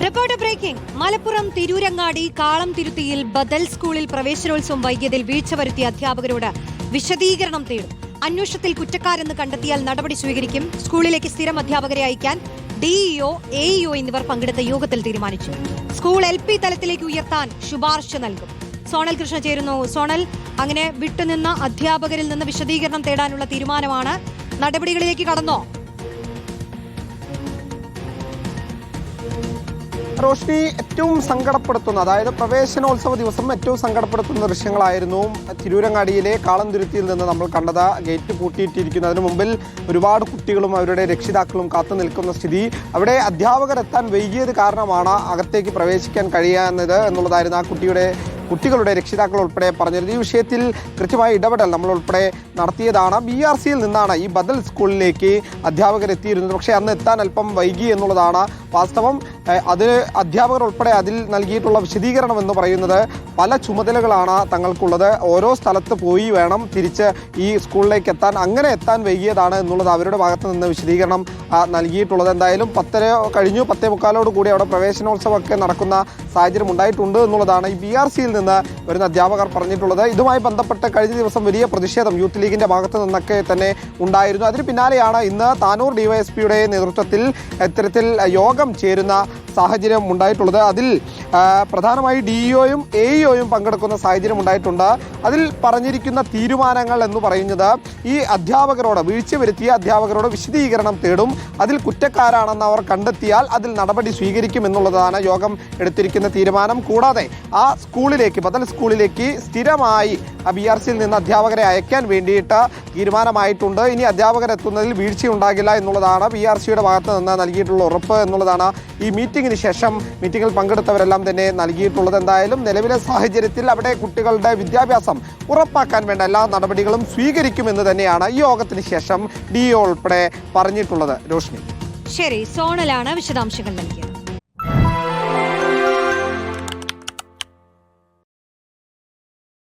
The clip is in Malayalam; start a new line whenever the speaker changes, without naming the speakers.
Report breaking. മലപ്പുറം തിരൂരങ്ങാടി കാളംതിരുത്തിയിൽ ബദൽ സ്കൂളിൽ പ്രവേശനോത്സവം വൈകിയതിൽ വീഴ്ച വരുത്തിയ അധ്യാപകരോട് വിശദീകരണം തേടും. അന്വേഷണത്തിൽ കുറ്റക്കാരെന്ന് കണ്ടെത്തിയാൽ നടപടി സ്വീകരിക്കും. സ്കൂളിലേക്ക് സ്ഥിരം അധ്യാപകരെ അയക്കാൻ ഡിഇഒ, എഇഒ എന്നിവർ പങ്കെടുത്ത യോഗത്തിൽ തീരുമാനിച്ചു. സ്കൂൾ LP തലത്തിലേക്ക് ഉയർത്താൻ ശുപാർശ നൽകും. സോണൽ കൃഷ്ണ ചേരുന്നു. സോണൽ, അങ്ങനെ വിട്ടുനിന്ന അധ്യാപകരിൽ നിന്ന് വിശദീകരണം തേടാനുള്ള തീരുമാനമാണ്. നടപടികളിലേക്ക് കടന്നോ?
റോഷ്നി, ഏറ്റവും സങ്കടപ്പെടുത്തുന്ന, അതായത് പ്രവേശനോത്സവ ദിവസം ഏറ്റവും സങ്കടപ്പെടുത്തുന്ന ദൃശ്യങ്ങളായിരുന്നു തിരൂരങ്ങാടിയിലെ കാളംതുരുത്തിയിൽ നിന്ന് നമ്മൾ കണ്ടത്. ഗേറ്റ് പൂട്ടിയിട്ടിരിക്കുന്നതിന് മുമ്പിൽ ഒരുപാട് കുട്ടികളും അവരുടെ രക്ഷിതാക്കളും കാത്തു നിൽക്കുന്ന സ്ഥിതി. അവിടെ അധ്യാപകർ എത്താൻ വൈകിയത് കാരണമാണ് അകത്തേക്ക് പ്രവേശിക്കാൻ കഴിയാഞ്ഞത് എന്നുള്ളതായിരുന്നു ആ കുട്ടികളുടെ രക്ഷിതാക്കൾ ഉൾപ്പെടെ പറഞ്ഞിരുന്നത്. ഈ വിഷയത്തിൽ കൃത്യമായ ഇടപെടൽ നമ്മൾ ഉൾപ്പെടെ നടത്തിയതാണ്. BRCയിൽ നിന്നാണ് ഈ ബദൽ സ്കൂളിലേക്ക് അധ്യാപകർ എത്തിയിരുന്നത്. പക്ഷേ അന്ന് എത്താൻ അല്പം വൈകി എന്നുള്ളതാണ് വാസ്തവം. അധ്യാപകർ ഉൾപ്പെടെ അതിൽ നൽകിയിട്ടുള്ള വിശദീകരണം എന്ന് പറയുന്നത് പല ചുമതലകളാണ് തങ്ങൾക്കുള്ളത്. ഓരോ സ്ഥലത്ത് പോയി വേണം തിരിച്ച് ഈ സ്കൂളിലേക്ക് എത്താൻ. അങ്ങനെ എത്താൻ വൈകിയതാണ് എന്നുള്ളത് അവരുടെ ഭാഗത്ത് നിന്ന് വിശദീകരണം നൽകിയിട്ടുള്ളത്. എന്തായാലും 10 കഴിഞ്ഞു, 10:45 കൂടി അവിടെ പ്രവേശനോത്സവമൊക്കെ നടക്കുന്ന സാഹചര്യം ഉണ്ടായിട്ടുണ്ട് എന്നുള്ളതാണ് ഈ BRCയിൽ നിന്ന് വരുന്ന അധ്യാപകർ പറഞ്ഞിട്ടുള്ളത്. ഇതുമായി ബന്ധപ്പെട്ട് കഴിഞ്ഞ ദിവസം വലിയ പ്രതിഷേധം യൂത്ത് ലീഗിന്റെ ഭാഗത്ത് നിന്നൊക്കെ തന്നെ ഉണ്ടായിരുന്നു. അതിന് പിന്നാലെയാണ് ഇന്ന് താനൂർ DYSPയുടെ നേതൃത്വത്തിൽ ഇത്തരത്തിൽ യോഗം ചേരുന്ന സാഹചര്യം ഉണ്ടായിട്ടുള്ളത്. അതിൽ പ്രധാനമായി DEOയും AEOയും പങ്കെടുക്കുന്ന സാഹചര്യം ഉണ്ടായിട്ടുണ്ട്. അതിൽ പറഞ്ഞിരിക്കുന്ന തീരുമാനങ്ങൾ എന്ന് പറയുന്നത് ഈ അധ്യാപകരോട്, വീഴ്ച വരുത്തിയ അധ്യാപകരോട് വിശദീകരണം തേടും. അതിൽ കുറ്റക്കാരാണെന്ന് അവർ കണ്ടെത്തിയാൽ അതിൽ നടപടി സ്വീകരിക്കും എന്നുള്ളതാണ് യോഗം എടുത്തിരിക്കുന്ന തീരുമാനം. കൂടാതെ ആ സ്കൂളിലേക്ക്, ബദൽ സ്കൂളിലേക്ക് സ്ഥിരമായി BRCയിൽ നിന്ന് അധ്യാപകരെ അയക്കാൻ വേണ്ടിയിട്ട് തീരുമാനമായിട്ടുണ്ട്. ഇനി അധ്യാപകർ എത്തുന്നതിൽ വീഴ്ചയുണ്ടാകില്ല എന്നുള്ളതാണ് BRCയുടെ ഭാഗത്ത് നിന്ന് നൽകിയിട്ടുള്ള ഉറപ്പ് എന്നുള്ളതാണ് ഈ മീറ്റിംഗിന് ശേഷം മീറ്റിംഗിൽ പങ്കെടുത്തവരെല്ലാം തന്നെ നൽകിയിട്ടുള്ളത്. എന്തായാലും നിലവിലെ സാഹചര്യത്തിൽ അവിടെ കുട്ടികളുടെ വിദ്യാഭ്യാസം ഉറപ്പാക്കാൻ വേണ്ട എല്ലാ നടപടികളും സ്വീകരിക്കുമെന്ന് തന്നെയാണ് ഈ യോഗത്തിന് ശേഷം DEO ഉൾപ്പെടെ പറഞ്ഞിട്ടുള്ളത്. രോഷ്നി,
ശരി, സോണലാണ് വിശദാംശങ്ങൾ നൽകിയത്.